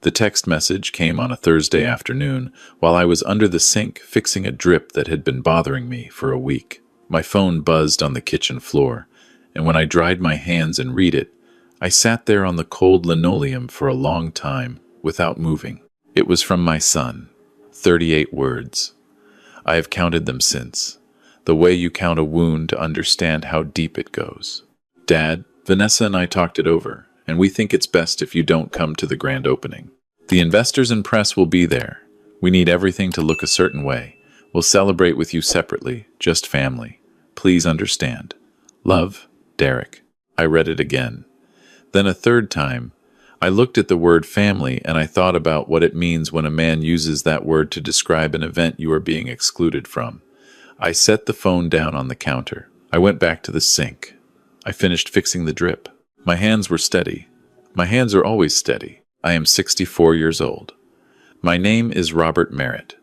The text message came on a Thursday afternoon while I was under the sink fixing a drip that had been bothering me for a week. My phone buzzed on the kitchen floor, and when I dried my hands and read it, I sat there on the cold linoleum for a long time without moving. It was from my son. 38 words. I have counted them since, the way you count a wound to understand how deep it goes. Dad, Vanessa and I talked it over, and we think it's best if you don't come to the grand opening. The investors and press will be there. We need everything to look a certain way. We'll celebrate with you separately, just family. Please understand. Love, Derek. I read it again. Then a third time. I looked at the word family and I thought about what it means when a man uses that word to describe an event you are being excluded from. I set the phone down on the counter. I went back to the sink. I finished fixing the drip. My hands were steady. My hands are always steady. I am 64 years old. My name is Robert Merritt,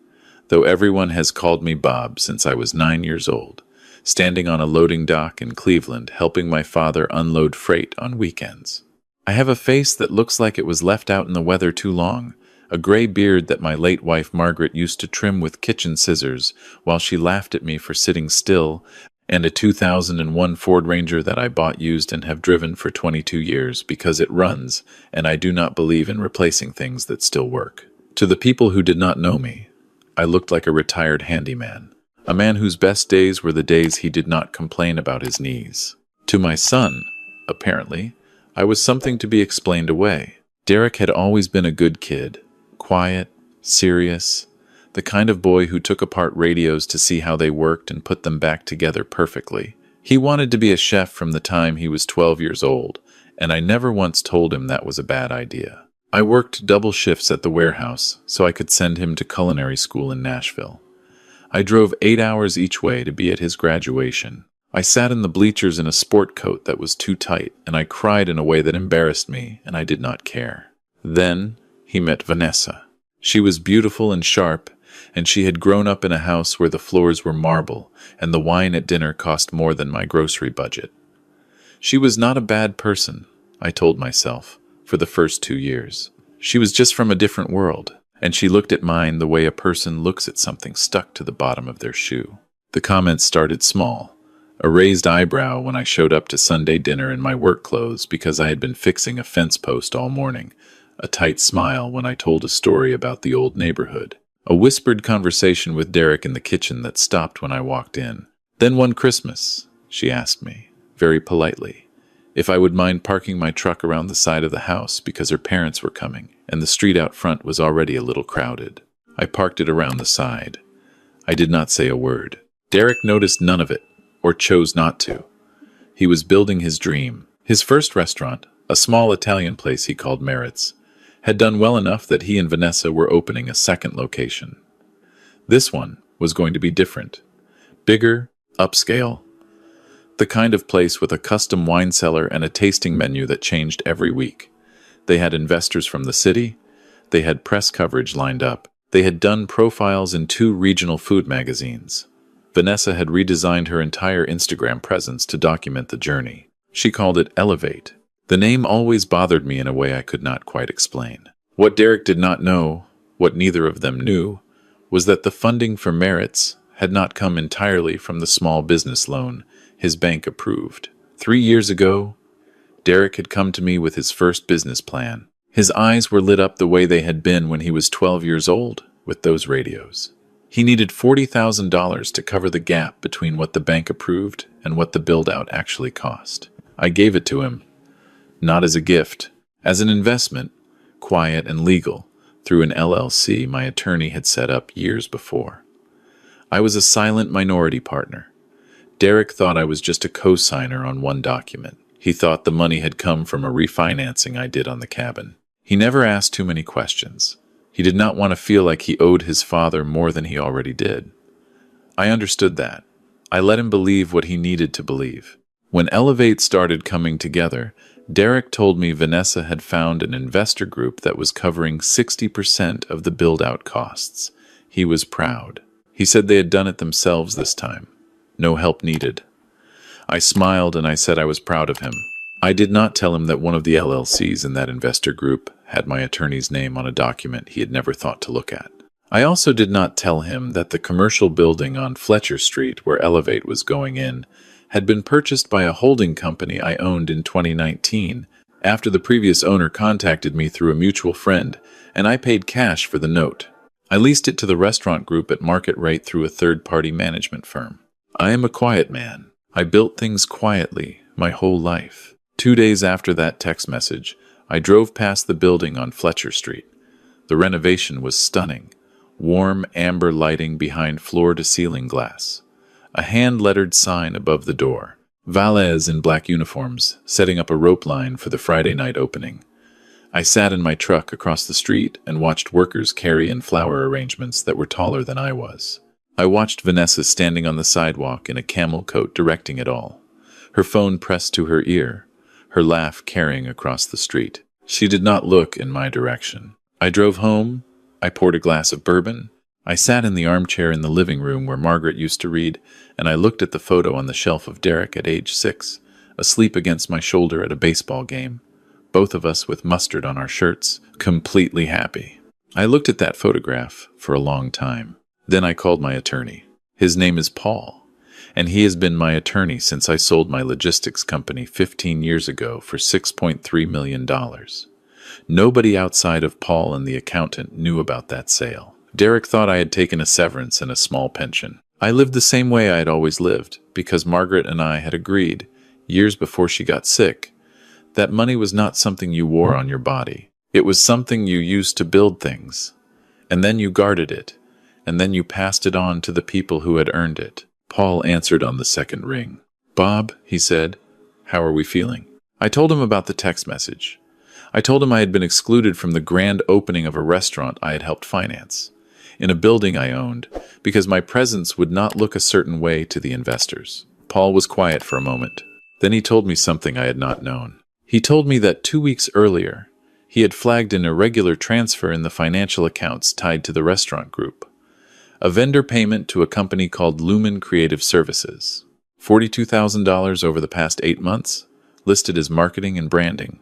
though everyone has called me Bob since I was 9 years old, standing on a loading dock in Cleveland helping my father unload freight on weekends. I have a face that looks like it was left out in the weather too long, a gray beard that my late wife Margaret used to trim with kitchen scissors while she laughed at me for sitting still, and a 2001 Ford Ranger that I bought used and have driven for 22 years because it runs, and I do not believe in replacing things that still work. To the people who did not know me, I looked like a retired handyman, a man whose best days were the days he did not complain about his knees. To my son, apparently, I was something to be explained away. Derek had always been a good kid, quiet, serious, the kind of boy who took apart radios to see how they worked and put them back together perfectly. He wanted to be a chef from the time he was 12 years old, and I never once told him that was a bad idea. I worked double shifts at the warehouse so I could send him to culinary school in Nashville. I drove 8 hours each way to be at his graduation. I sat in the bleachers in a sport coat that was too tight, and I cried in a way that embarrassed me, and I did not care. Then he met Vanessa. She was beautiful and sharp, and she had grown up in a house where the floors were marble, and the wine at dinner cost more than my grocery budget. She was not a bad person, I told myself, for the first 2 years. She was just from a different world, and she looked at mine the way a person looks at something stuck to the bottom of their shoe. The comments started small. A raised eyebrow when I showed up to Sunday dinner in my work clothes because I had been fixing a fence post all morning. A tight smile when I told a story about the old neighborhood. A whispered conversation with Derek in the kitchen that stopped when I walked in. Then one Christmas, she asked me, very politely, if I would mind parking my truck around the side of the house because her parents were coming, and the street out front was already a little crowded. I parked it around the side. I did not say a word. Derek noticed none of it, or chose not to. He was building his dream. His first restaurant, a small Italian place he called Merritt's, had done well enough that he and Vanessa were opening a second location. This one was going to be different. Bigger, upscale. The kind of place with a custom wine cellar and a tasting menu that changed every week. They had investors from the city. They had press coverage lined up. They had done profiles in 2 regional food magazines. Vanessa had redesigned her entire Instagram presence to document the journey. She called it Elevate. The name always bothered me in a way I could not quite explain. What Derek did not know, what neither of them knew, was that the funding for Merritt's had not come entirely from the small business loan his bank approved. 3 years ago, Derek had come to me with his first business plan. His eyes were lit up the way they had been when he was 12 years old with those radios. He needed $40,000 to cover the gap between what the bank approved and what the build-out actually cost. I gave it to him, not as a gift, as an investment, quiet and legal, through an LLC my attorney had set up years before. I was a silent minority partner. Derek thought I was just a co-signer on one document. He thought the money had come from a refinancing I did on the cabin. He never asked too many questions. He did not want to feel like he owed his father more than he already did. I understood that. I let him believe what he needed to believe. When Elevate started coming together, Derek told me Vanessa had found an investor group that was covering 60% of the build-out costs. He was proud. He said they had done it themselves this time. No help needed. I smiled and I said I was proud of him. I did not tell him that one of the LLCs in that investor group had my attorney's name on a document he had never thought to look at. I also did not tell him that the commercial building on Fletcher Street where Elevate was going in had been purchased by a holding company I owned in 2019 after the previous owner contacted me through a mutual friend, and I paid cash for the note. I leased it to the restaurant group at market rate through a third-party management firm. I am a quiet man. I built things quietly my whole life. 2 days after that text message, I drove past the building on Fletcher Street. The renovation was stunning. Warm amber lighting behind floor-to-ceiling glass. A hand-lettered sign above the door. Valets in black uniforms, setting up a rope line for the Friday night opening. I sat in my truck across the street and watched workers carry in flower arrangements that were taller than I was. I watched Vanessa standing on the sidewalk in a camel coat directing it all. Her phone pressed to her ear, her laugh carrying across the street. She did not look in my direction. I drove home. I poured a glass of bourbon. I sat in the armchair in the living room where Margaret used to read, and I looked at the photo on the shelf of Derek at age 6, asleep against my shoulder at a baseball game. Both of us with mustard on our shirts, completely happy. I looked at that photograph for a long time. Then I called my attorney. His name is Paul, and he has been my attorney since I sold my logistics company 15 years ago for $6.3 million. Nobody outside of Paul and the accountant knew about that sale. Derek thought I had taken a severance and a small pension. I lived the same way I had always lived, because Margaret and I had agreed, years before she got sick, that money was not something you wore on your body. It was something you used to build things. And then you guarded it, and then you passed it on to the people who had earned it. Paul answered on the second ring. "Bob," he said, "how are we feeling?" I told him about the text message. I told him I had been excluded from the grand opening of a restaurant I had helped finance, in a building I owned, because my presence would not look a certain way to the investors. Paul was quiet for a moment. Then he told me something I had not known. He told me that 2 weeks earlier, he had flagged an irregular transfer in the financial accounts tied to the restaurant group. A vendor payment to a company called Lumen Creative Services. $42,000 over the past 8 months, listed as marketing and branding.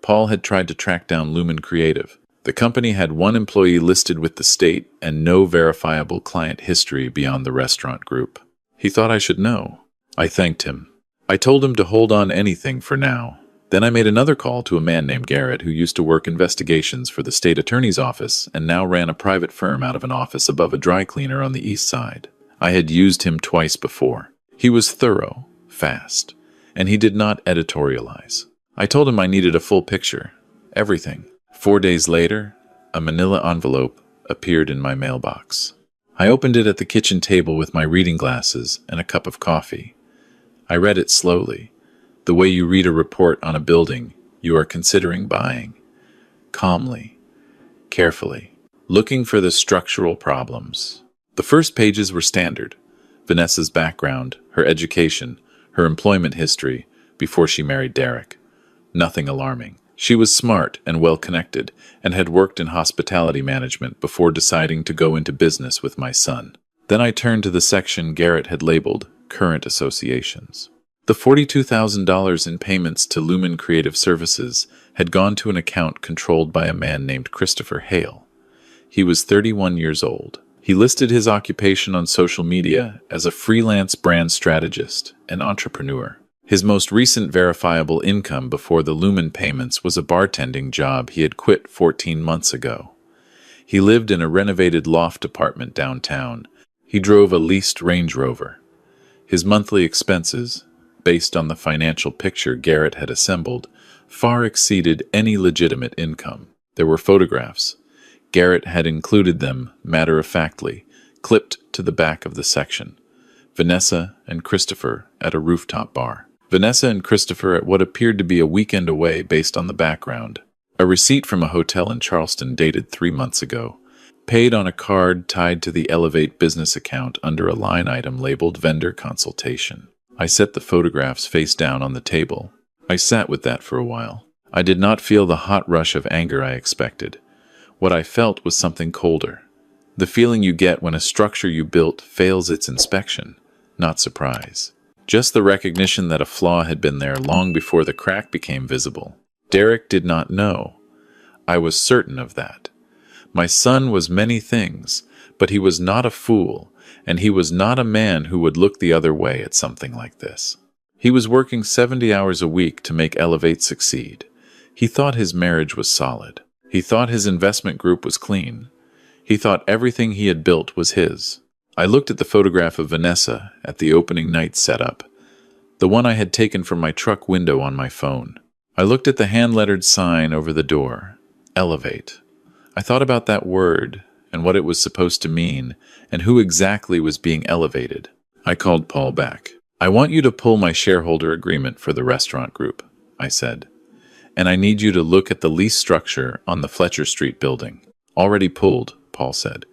Paul had tried to track down Lumen Creative. The company had one employee listed with the state and no verifiable client history beyond the restaurant group. He thought I should know. I thanked him. I told him to hold on anything for now. Then I made another call to a man named Garrett who used to work investigations for the state attorney's office and now ran a private firm out of an office above a dry cleaner on the east side. I had used him twice before. He was thorough, fast, and he did not editorialize. I told him I needed a full picture. Everything. 4 days later, a manila envelope appeared in my mailbox. I opened it at the kitchen table with my reading glasses and a cup of coffee. I read it slowly, the way you read a report on a building you are considering buying. Calmly, carefully, looking for the structural problems. The first pages were standard. Vanessa's background, her education, her employment history before she married Derek. Nothing alarming. She was smart and well-connected and had worked in hospitality management before deciding to go into business with my son. Then I turned to the section Garrett had labeled Current Associations. The $42,000 in payments to Lumen Creative Services had gone to an account controlled by a man named Christopher Hale. He was 31 years old. He listed his occupation on social media as a freelance brand strategist and entrepreneur. His most recent verifiable income before the Lumen payments was a bartending job he had quit 14 months ago. He lived in a renovated loft apartment downtown. He drove a leased Range Rover. His monthly expenses, based on the financial picture Garrett had assembled, far exceeded any legitimate income. There were photographs. Garrett had included them, matter-of-factly, clipped to the back of the section. Vanessa and Christopher at a rooftop bar. Vanessa and Christopher at what appeared to be a weekend away based on the background. A receipt from a hotel in Charleston dated 3 months ago. Paid on a card tied to the Elevate business account under a line item labeled Vendor Consultation. I set the photographs face down on the table. I sat with that for a while. I did not feel the hot rush of anger I expected. What I felt was something colder. The feeling you get when a structure you built fails its inspection, not surprise. Just the recognition that a flaw had been there long before the crack became visible. Derek did not know. I was certain of that. My son was many things, but he was not a fool, and he was not a man who would look the other way at something like this. He was working 70 hours a week to make Elevate succeed. He thought his marriage was solid. He thought his investment group was clean. He thought everything he had built was his. I looked at the photograph of Vanessa at the opening night setup, the one I had taken from my truck window on my phone. I looked at the hand-lettered sign over the door, Elevate. I thought about that word and what it was supposed to mean and who exactly was being elevated. I called Paul back. I want you to pull my shareholder agreement for the restaurant group, I said. And I need you to look at the lease structure on the Fletcher Street building. Already pulled, Paul said.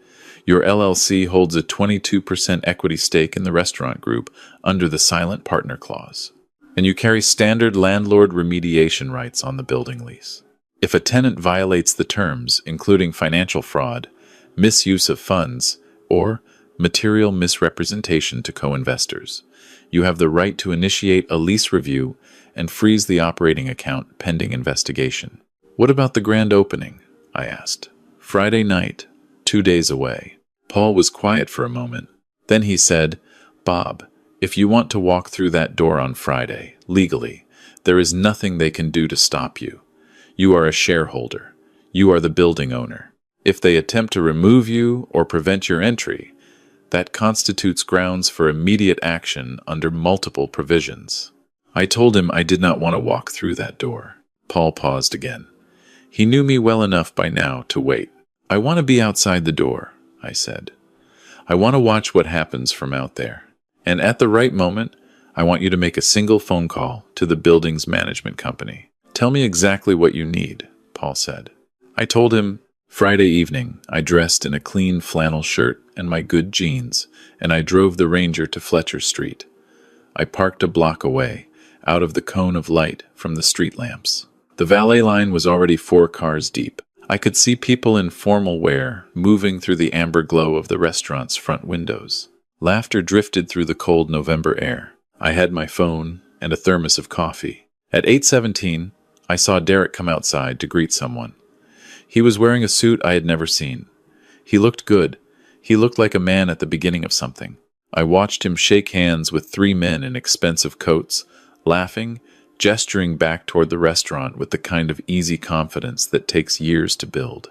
Your LLC holds a 22% equity stake in the restaurant group under the silent partner clause. And you carry standard landlord remediation rights on the building lease. If a tenant violates the terms, including financial fraud, misuse of funds, or material misrepresentation to co-investors, you have the right to initiate a lease review and freeze the operating account pending investigation. What about the grand opening? I asked. Friday night, 2 days away. Paul was quiet for a moment. Then he said, Bob, if you want to walk through that door on Friday, legally, there is nothing they can do to stop you. You are a shareholder. You are the building owner. If they attempt to remove you or prevent your entry, that constitutes grounds for immediate action under multiple provisions. I told him I did not want to walk through that door. Paul paused again. He knew me well enough by now to wait. I want to be outside the door, I said. I want to watch what happens from out there. And at the right moment, I want you to make a single phone call to the building's management company. Tell me exactly what you need, Paul said. I told him. Friday evening, I dressed in a clean flannel shirt and my good jeans, and I drove the Ranger to Fletcher Street. I parked a block away, out of the cone of light from the street lamps. The valet line was already 4 cars deep. I could see people in formal wear moving through the amber glow of the restaurant's front windows. Laughter drifted through the cold November air. I had my phone and a thermos of coffee. At 8:17, I saw Derek come outside to greet someone. He was wearing a suit I had never seen. He looked good. He looked like a man at the beginning of something. I watched him shake hands with 3 men in expensive coats, laughing, gesturing back toward the restaurant with the kind of easy confidence that takes years to build.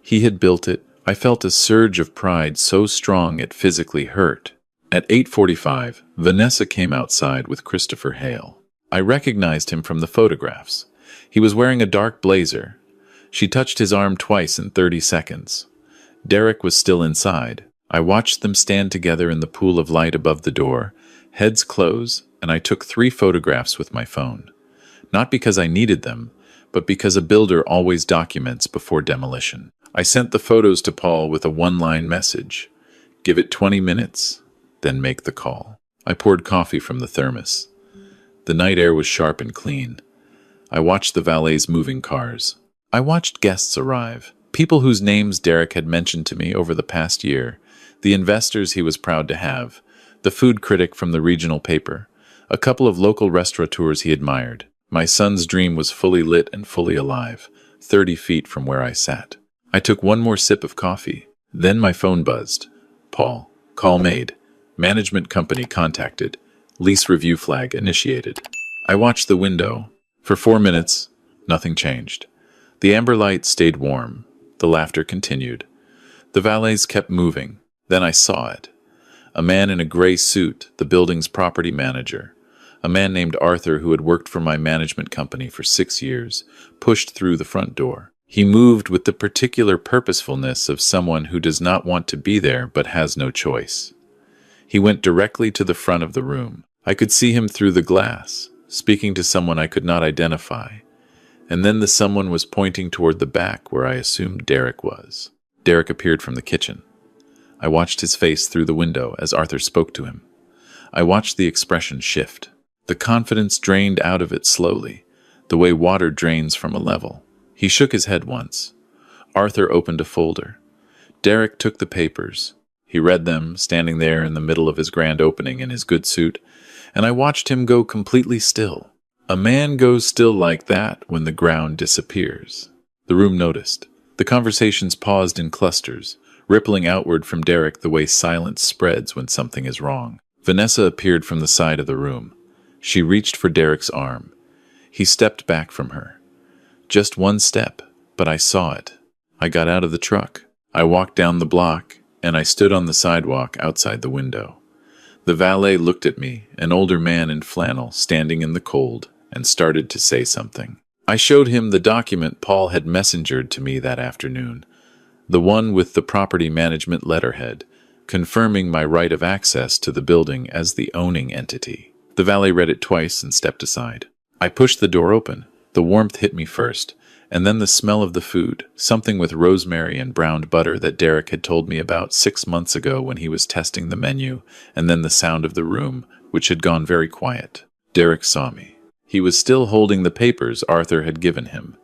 He had built it. I felt a surge of pride so strong it physically hurt. At 8:45, Vanessa came outside with Christopher Hale. I recognized him from the photographs. He was wearing a dark blazer. She touched his arm twice in 30 seconds. Derek was still inside. I watched them stand together in the pool of light above the door, heads close, and I took 3 photographs with my phone. Not because I needed them, but because a builder always documents before demolition. I sent the photos to Paul with a 1-line message. Give it 20 minutes, then make the call. I poured coffee from the thermos. The night air was sharp and clean. I watched the valet's moving cars. I watched guests arrive, people whose names Derek had mentioned to me over the past year, the investors he was proud to have, the food critic from the regional paper, a couple of local restaurateurs he admired. My son's dream was fully lit and fully alive, 30 feet from where I sat. I took one more sip of coffee. Then my phone buzzed. Paul, call made. Management company contacted. Lease review flag initiated. I watched the window. For 4 minutes, nothing changed. The amber light stayed warm. The laughter continued. The valets kept moving. Then I saw it. A man in a gray suit, the building's property manager, a man named Arthur who had worked for my management company for 6 years, pushed through the front door. He moved with the particular purposefulness of someone who does not want to be there but has no choice. He went directly to the front of the room. I could see him through the glass, speaking to someone I could not identify. And then the someone was pointing toward the back where I assumed Derek was. Derek appeared from the kitchen. I watched his face through the window as Arthur spoke to him. I watched the expression shift. The confidence drained out of it slowly, the way water drains from a level. He shook his head once. Arthur opened a folder. Derek took the papers. He read them, standing there in the middle of his grand opening in his good suit, and I watched him go completely still. A man goes still like that when the ground disappears. The room noticed. The conversations paused in clusters, rippling outward from Derek the way silence spreads when something is wrong. Vanessa appeared from the side of the room. She reached for Derek's arm. He stepped back from her. Just one step, but I saw it. I got out of the truck. I walked down the block, and I stood on the sidewalk outside the window. The valet looked at me, an older man in flannel, standing in the cold, and started to say something. I showed him the document Paul had messengered to me that afternoon, the one with the property management letterhead, confirming my right of access to the building as the owning entity. The valet read it twice and stepped aside. I pushed the door open. The warmth hit me first, and then the smell of the food, something with rosemary and browned butter that Derek had told me about 6 months ago when he was testing the menu, and then the sound of the room, which had gone very quiet. Derek saw me. He was still holding the papers Arthur had given him.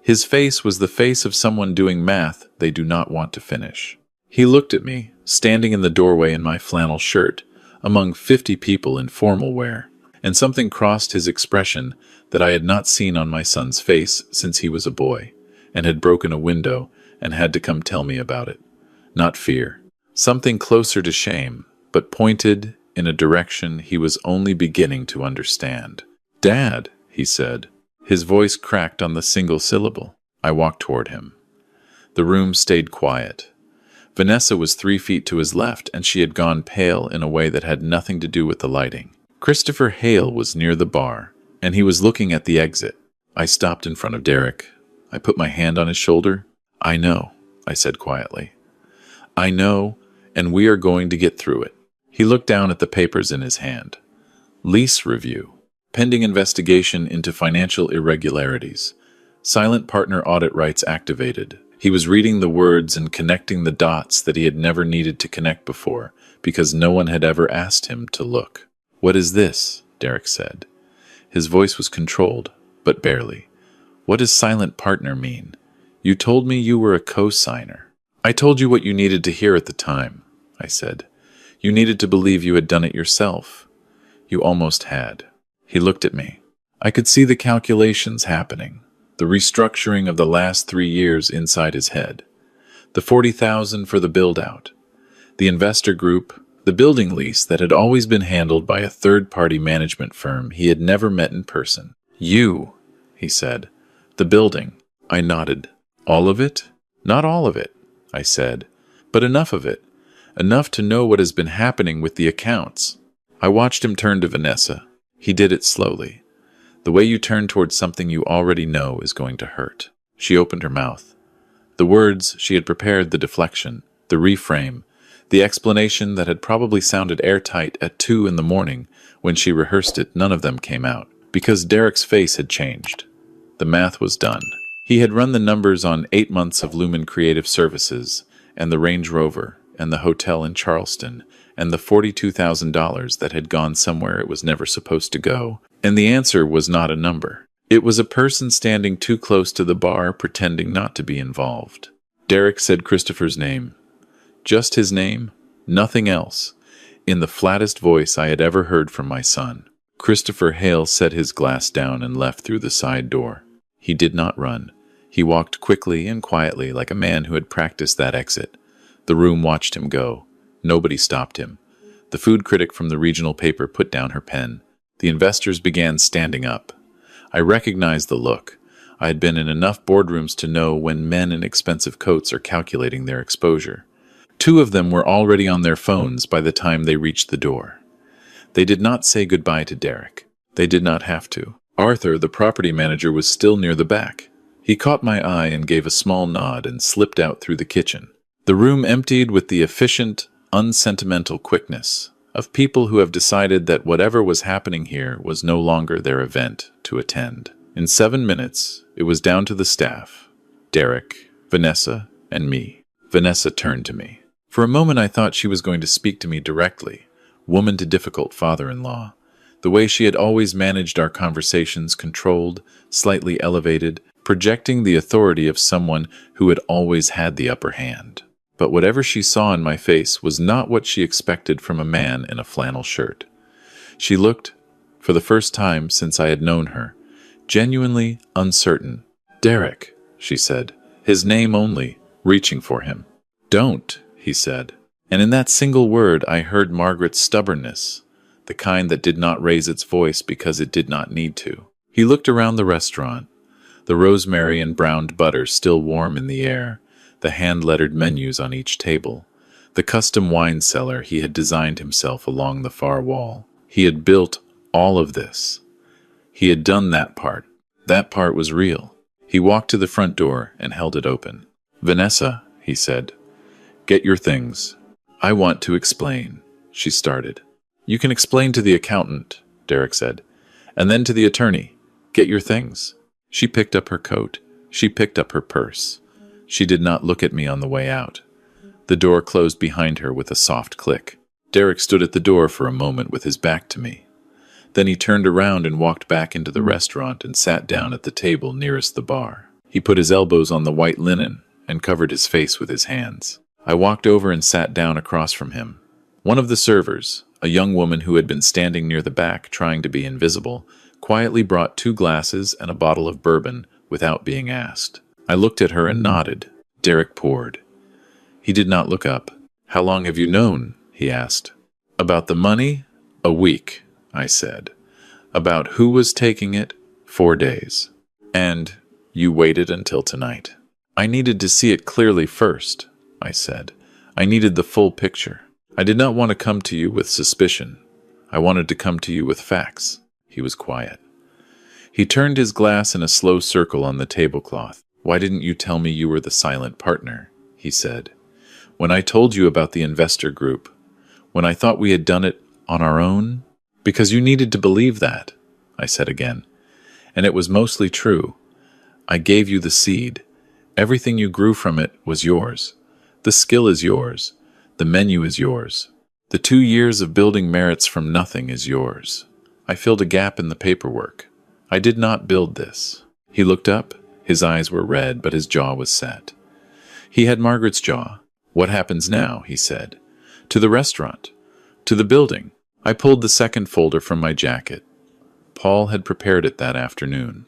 His face was the face of someone doing math they do not want to finish. He looked at me, standing in the doorway in my flannel shirt, among 50 people in formal wear, and something crossed his expression that I had not seen on my son's face since he was a boy, and had broken a window and had to come tell me about it. Not fear. Something closer to shame, but pointed in a direction he was only beginning to understand. "Dad," he said. His voice cracked on the single syllable. I walked toward him. The room stayed quiet. Vanessa was 3 feet to his left, and she had gone pale in a way that had nothing to do with the lighting. Christopher Hale was near the bar, and he was looking at the exit. I stopped in front of Derek. I put my hand on his shoulder. "I know," I said quietly. "I know, and we are going to get through it." He looked down at the papers in his hand. Lease review. Pending investigation into financial irregularities. Silent partner audit rights activated. He was reading the words and connecting the dots that he had never needed to connect before, because no one had ever asked him to look. "What is this?" Derek said. His voice was controlled, but barely. "What does silent partner mean? You told me you were a co-signer." "I told you what you needed to hear at the time," I said. "You needed to believe you had done it yourself. You almost had." He looked at me. I could see the calculations happening, the restructuring of the last 3 years inside his head. The $40,000 for the build-out, the investor group, the building lease that had always been handled by a third-party management firm he had never met in person. "You," he said. "The building." I nodded. "All of it?" "Not all of it," I said, "but enough of it. Enough to know what has been happening with the accounts." I watched him turn to Vanessa. He did it slowly. The way you turn towards something you already know is going to hurt. She opened her mouth. The words she had prepared, the deflection, the reframe, the explanation that had probably sounded airtight at 2 in the morning when she rehearsed it, none of them came out, because Derek's face had changed. The math was done. He had run the numbers on 8 months of Lumen Creative Services, and the Range Rover, and the hotel in Charleston, and the $42,000 that had gone somewhere it was never supposed to go. And the answer was not a number. It was a person standing too close to the bar pretending not to be involved. Derek said Christopher's name. Just his name, nothing else, in the flattest voice I had ever heard from my son. Christopher Hale set his glass down and left through the side door. He did not run. He walked quickly and quietly like a man who had practiced that exit. The room watched him go. Nobody stopped him. The food critic from the regional paper put down her pen. The investors began standing up. I recognized the look. I had been in enough boardrooms to know when men in expensive coats are calculating their exposure. 2 of them were already on their phones by the time they reached the door. They did not say goodbye to Derek. They did not have to. Arthur, the property manager, was still near the back. He caught my eye and gave a small nod and slipped out through the kitchen. The room emptied with the efficient, unsentimental quickness of people who have decided that whatever was happening here was no longer their event to attend. In 7 minutes, it was down to the staff, Derek, Vanessa, and me. Vanessa turned to me. For a moment I thought she was going to speak to me directly, woman to difficult father-in-law. The way she had always managed our conversations, controlled, slightly elevated, projecting the authority of someone who had always had the upper hand. But whatever she saw in my face was not what she expected from a man in a flannel shirt. She looked, for the first time since I had known her, genuinely uncertain. "Derek," she said, his name only, reaching for him. "Don't," he said. And in that single word I heard Margaret's stubbornness, the kind that did not raise its voice because it did not need to. He looked around the restaurant, the rosemary and browned butter still warm in the air, the hand-lettered menus on each table, the custom wine cellar he had designed himself along the far wall. He had built all of this. He had done that part. That part was real. He walked to the front door and held it open. "Vanessa," he said, "get your things." "I want to explain," she started. "You can explain to the accountant," Derek said, "and then to the attorney. Get your things." She picked up her coat. She picked up her purse. She did not look at me on the way out. The door closed behind her with a soft click. Derek stood at the door for a moment with his back to me. Then he turned around and walked back into the restaurant and sat down at the table nearest the bar. He put his elbows on the white linen and covered his face with his hands. I walked over and sat down across from him. One of the servers, a young woman who had been standing near the back trying to be invisible, quietly brought 2 glasses and a bottle of bourbon without being asked. I looked at her and nodded. Derek poured. He did not look up. "How long have you known?" he asked. "About the money? A week," I said. "About who was taking it? 4 days. And you waited until tonight." "I needed to see it clearly first," I said. "I needed the full picture. I did not want to come to you with suspicion. I wanted to come to you with facts." He was quiet. He turned his glass in a slow circle on the tablecloth. "Why didn't you tell me you were the silent partner?" he said. "When I told you about the investor group, when I thought we had done it on our own? Because you needed to believe that," I said again. "And it was mostly true. I gave you the seed. Everything you grew from it was yours. The skill is yours. The menu is yours. The 2 years of building merits from nothing is yours. I filled a gap in the paperwork. I did not build this." He looked up. His eyes were red, but his jaw was set. He had Margaret's jaw. "What happens now?" he said. "To the restaurant. To the building." I pulled the second folder from my jacket. Paul had prepared it that afternoon.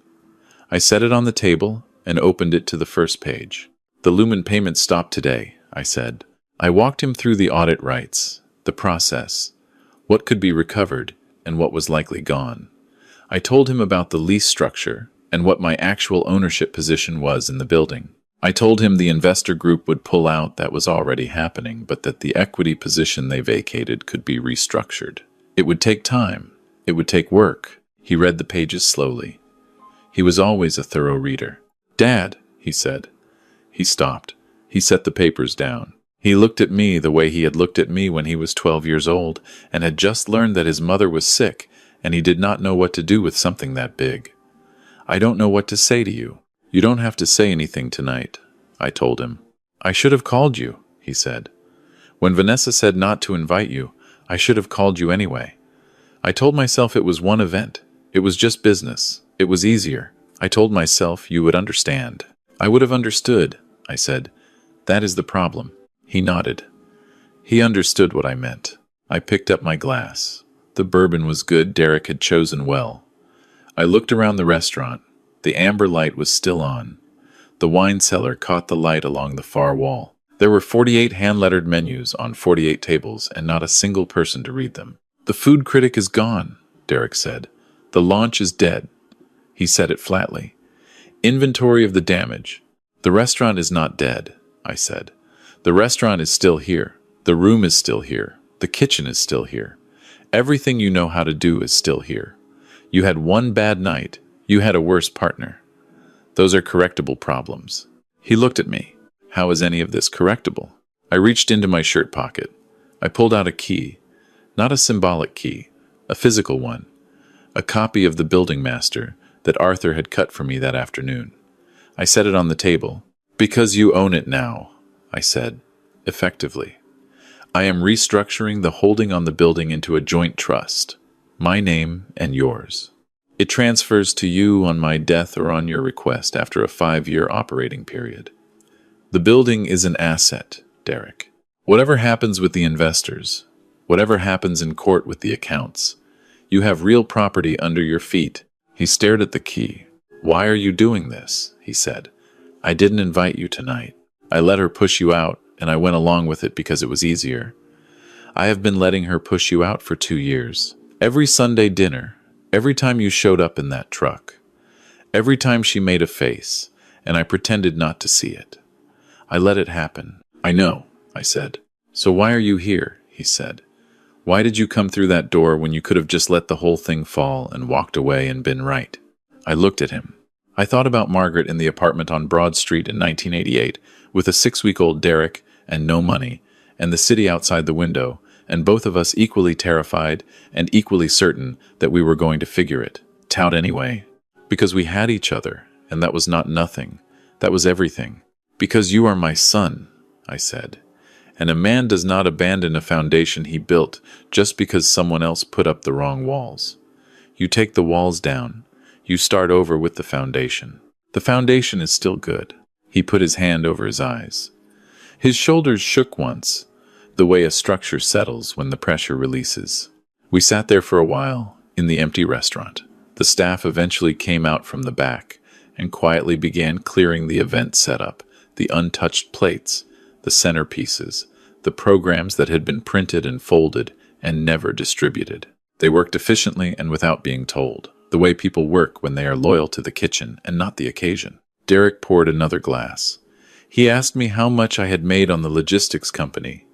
I set it on the table and opened it to the first page. "The Lumen payment stopped today," I said. I walked him through the audit rights, the process, what could be recovered and what was likely gone. I told him about the lease structure and what my actual ownership position was in the building. I told him the investor group would pull out. That was already happening, but that the equity position they vacated could be restructured. It would take time. It would take work. He read the pages slowly. He was always a thorough reader. "Dad," he said. He stopped. He set the papers down. He looked at me the way he had looked at me when he was 12 years old and had just learned that his mother was sick, and he did not know what to do with something that big. "I don't know what to say to you. You don't have to say anything tonight," I told him. "I should have called you," he said. "When Vanessa said not to invite you, I should have called you anyway. I told myself it was one event. It was just business. It was easier. I told myself you would understand." "I would have understood," I said. "That is the problem." He nodded. He understood what I meant. I picked up my glass. The bourbon was good. Derek had chosen well. I looked around the restaurant. The amber light was still on. The wine cellar caught the light along the far wall. There were 48 hand-lettered menus on 48 tables and not a single person to read them. "The food critic is gone," Derek said. "The launch is dead." He said it flatly. "Inventory of the damage." "The restaurant is not dead," I said. "The restaurant is still here. The room is still here. The kitchen is still here. Everything you know how to do is still here. You had one bad night. You had a worse partner. Those are correctable problems." He looked at me. "How is any of this correctable?" I reached into my shirt pocket. I pulled out a key. Not a symbolic key, a physical one. A copy of the Building Master that Arthur had cut for me that afternoon. I set it on the table. "Because you own it now," I said, effectively. "I am restructuring the holding on the building into a joint trust, my name and yours. It transfers to you on my death or on your request after a 5-year operating period. The building is an asset. Derek. Whatever happens with the investors, whatever happens in court with the accounts, you have real property under your feet. He stared at the key. Why are you doing this? He said. I didn't invite you tonight. I let her push you out, and I went along with it because it was easier. I have been letting her push you out for 2 years. Every Sunday dinner, every time you showed up in that truck, every time she made a face, and I pretended not to see it. I let it happen. I know, I said. So why are you here? He said. Why did you come through that door when you could have just let the whole thing fall and walked away and been right? I looked at him. I thought about Margaret in the apartment on Broad Street in 1988, with a 6-week-old Derek and no money, and the city outside the window, and both of us equally terrified and equally certain that we were going to figure it out anyway. Because we had each other, and that was not nothing. That was everything. Because you are my son, I said. And a man does not abandon a foundation he built just because someone else put up the wrong walls. You take the walls down. You start over with the foundation. The foundation is still good. He put his hand over his eyes. His shoulders shook once, the way a structure settles when the pressure releases. We sat there for a while, in the empty restaurant. The staff eventually came out from the back and quietly began clearing the event setup, the untouched plates, the centerpieces, the programs that had been printed and folded and never distributed. They worked efficiently and without being told, the way people work when they are loyal to the kitchen and not the occasion. Derek poured another glass. He asked me how much I had made on the logistics company.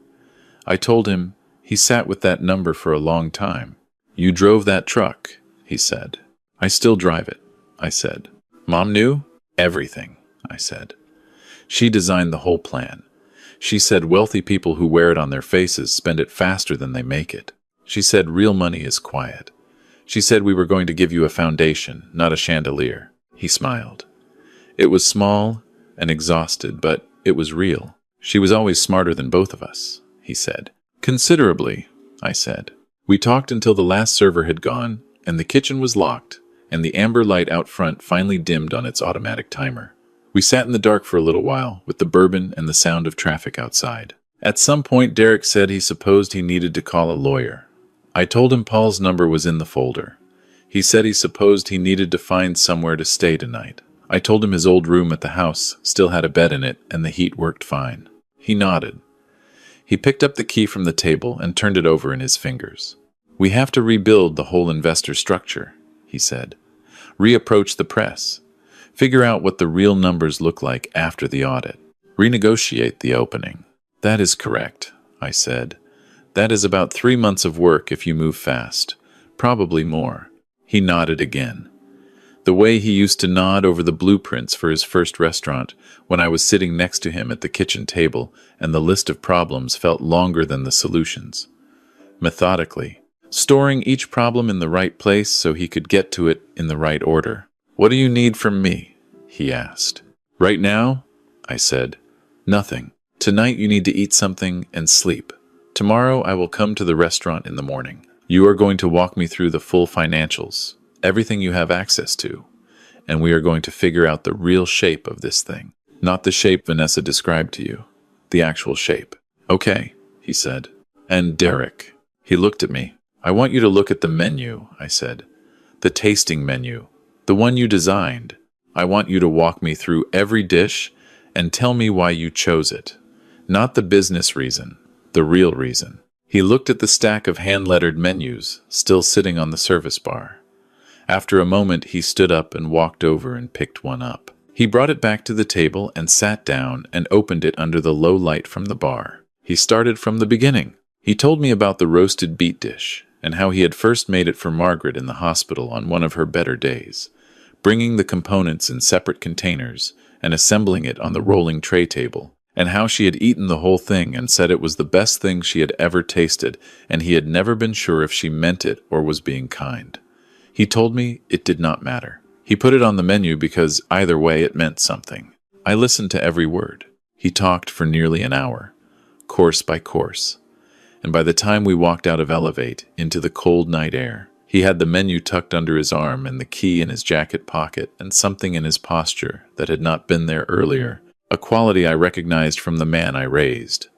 I told him he sat with that number for a long time. You drove that truck, he said. I still drive it, I said. Mom knew? Everything, I said. She designed the whole plan. She said wealthy people who wear it on their faces spend it faster than they make it. She said real money is quiet. She said we were going to give you a foundation, not a chandelier. He smiled. It was small and exhausted, but it was real. She was always smarter than both of us, he said. Considerably, I said. We talked until the last server had gone, and the kitchen was locked, and the amber light out front finally dimmed on its automatic timer. We sat in the dark for a little while, with the bourbon and the sound of traffic outside. At some point, Derek said he supposed he needed to call a lawyer. I told him Paul's number was in the folder. He said he supposed he needed to find somewhere to stay tonight. I told him his old room at the house still had a bed in it, and the heat worked fine. He nodded. He picked up the key from the table and turned it over in his fingers. We have to rebuild the whole investor structure, he said. Reapproach the press. Figure out what the real numbers look like after the audit. Renegotiate the opening. That is correct, I said. That is about 3 months of work if you move fast. Probably more. He nodded again. The way he used to nod over the blueprints for his first restaurant when I was sitting next to him at the kitchen table and the list of problems felt longer than the solutions. Methodically, storing each problem in the right place so he could get to it in the right order. What do you need from me? He asked. Right now, I said, nothing. Tonight you need to eat something and sleep. Tomorrow I will come to the restaurant in the morning. You are going to walk me through the full financials, everything you have access to, and we are going to figure out the real shape of this thing. Not the shape Vanessa described to you, the actual shape. Okay, he said. And Derek. He looked at me. I want you to look at the menu, I said. The tasting menu. The one you designed. I want you to walk me through every dish and tell me why you chose it. Not the business reason, the real reason. He looked at the stack of hand-lettered menus still sitting on the service bar. After a moment, he stood up and walked over and picked one up. He brought it back to the table and sat down and opened it under the low light from the bar. He started from the beginning. He told me about the roasted beet dish and how he had first made it for Margaret in the hospital on one of her better days, bringing the components in separate containers and assembling it on the rolling tray table, and how she had eaten the whole thing and said it was the best thing she had ever tasted, and he had never been sure if she meant it or was being kind. He told me it did not matter. He put it on the menu because either way it meant something. I listened to every word. He talked for nearly an hour, course by course, and by the time we walked out of Elevate into the cold night air, he had the menu tucked under his arm and the key in his jacket pocket and something in his posture that had not been there earlier, a quality I recognized from the man I raised.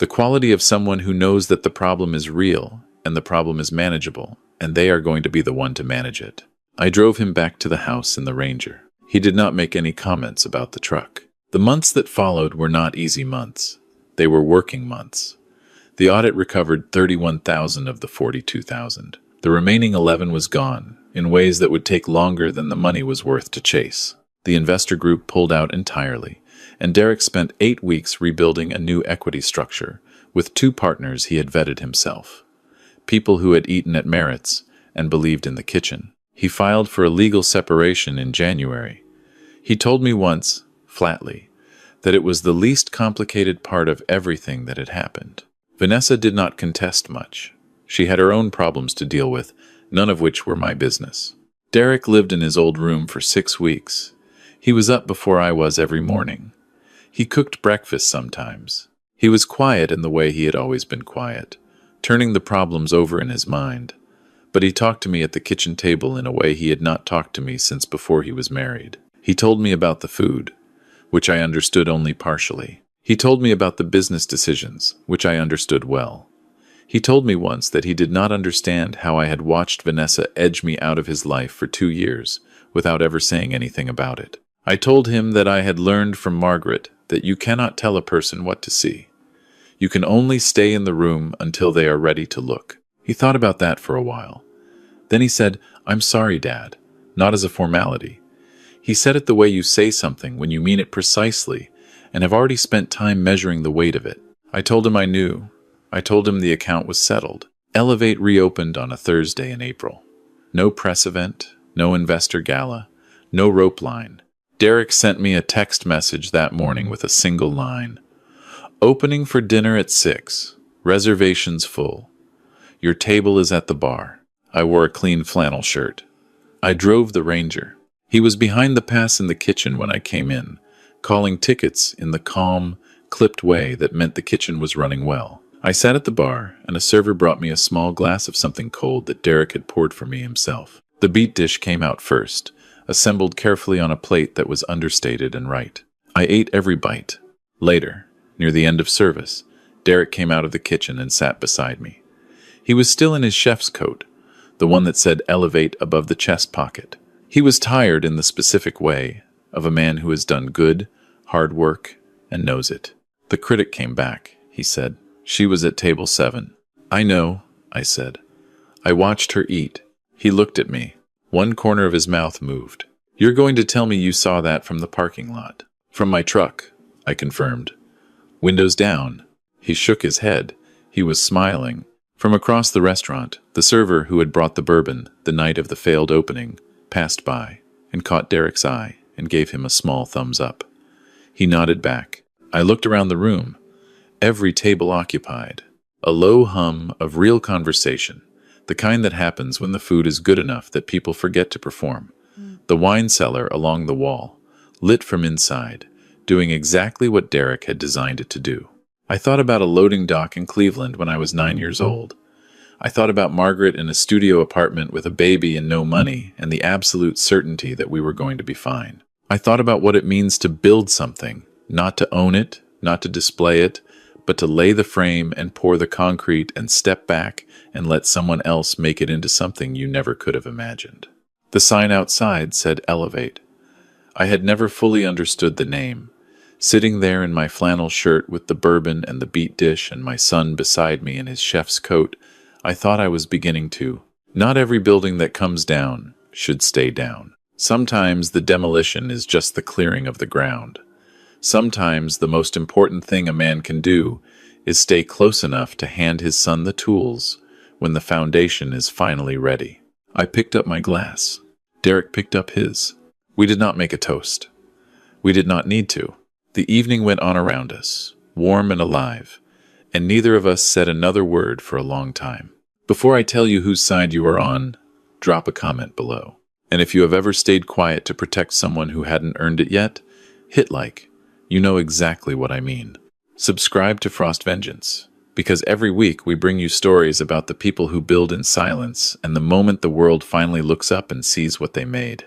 The quality of someone who knows that the problem is real and the problem is manageable, and they are going to be the one to manage it. I drove him back to the house in the Ranger. He did not make any comments about the truck. The months that followed were not easy months. They were working months. The audit recovered 31,000 of the 42,000. The remaining 11 was gone, in ways that would take longer than the money was worth to chase. The investor group pulled out entirely, and Derek spent 8 weeks rebuilding a new equity structure with 2 partners he had vetted himself. People who had eaten at Merritt's and believed in the kitchen. He filed for a legal separation in January. He told me once, flatly, that it was the least complicated part of everything that had happened. Vanessa did not contest much. She had her own problems to deal with, none of which were my business. Derek lived in his old room for 6 weeks. He was up before I was every morning. He cooked breakfast sometimes. He was quiet in the way he had always been quiet, turning the problems over in his mind. But he talked to me at the kitchen table in a way he had not talked to me since before he was married. He told me about the food, which I understood only partially. He told me about the business decisions, which I understood well. He told me once that he did not understand how I had watched Vanessa edge me out of his life for 2 years without ever saying anything about it. I told him that I had learned from Margaret that you cannot tell a person what to see. You can only stay in the room until they are ready to look. He thought about that for a while. Then he said, "I'm sorry, Dad," not as a formality. He said it the way you say something when you mean it precisely and have already spent time measuring the weight of it. I told him I knew. I told him the account was settled. Elevate reopened on a Thursday in April. No press event, no investor gala, no rope line. Derek sent me a text message that morning with a single line. "Opening for dinner at 6. Reservations full. Your table is at the bar." I wore a clean flannel shirt. I drove the Ranger. He was behind the pass in the kitchen when I came in, calling tickets in the calm, clipped way that meant the kitchen was running well. I sat at the bar, and a server brought me a small glass of something cold that Derek had poured for me himself. The beet dish came out first, assembled carefully on a plate that was understated and right. I ate every bite. Later, near the end of service, Derek came out of the kitchen and sat beside me. He was still in his chef's coat, the one that said "Elevate" above the chest pocket. He was tired in the specific way of a man who has done good, hard work, and knows it. "The critic came back," he said. "She was at table 7. "I know," I said. I watched her eat. He looked at me. One corner of his mouth moved. "You're going to tell me you saw that from the parking lot?" "From my truck," I confirmed. "Windows down." He shook his head. He was smiling. From across the restaurant, the server who had brought the bourbon the night of the failed opening passed by and caught Derek's eye and gave him a small thumbs up. He nodded back. I looked around the room. Every table occupied. A low hum of real conversation, the kind that happens when the food is good enough that people forget to perform. The wine cellar along the wall, lit from inside, doing exactly what Derek had designed it to do. I thought about a loading dock in Cleveland when I was 9 years old. I thought about Margaret in a studio apartment with a baby and no money, and the absolute certainty that we were going to be fine. I thought about what it means to build something, not to own it, not to display it, but to lay the frame and pour the concrete and step back and let someone else make it into something you never could have imagined. The sign outside said "Elevate." I had never fully understood the name. Sitting there in my flannel shirt with the bourbon and the beet dish and my son beside me in his chef's coat, I thought I was beginning to. Not every building that comes down should stay down. Sometimes the demolition is just the clearing of the ground. Sometimes the most important thing a man can do is stay close enough to hand his son the tools when the foundation is finally ready. I picked up my glass. Derek picked up his. We did not make a toast. We did not need to. The evening went on around us, warm and alive, and neither of us said another word for a long time. Before I tell you whose side you are on, drop a comment below. And if you have ever stayed quiet to protect someone who hadn't earned it yet, hit like. You know exactly what I mean. Subscribe to Frost Vengeance, because every week we bring you stories about the people who build in silence and the moment the world finally looks up and sees what they made.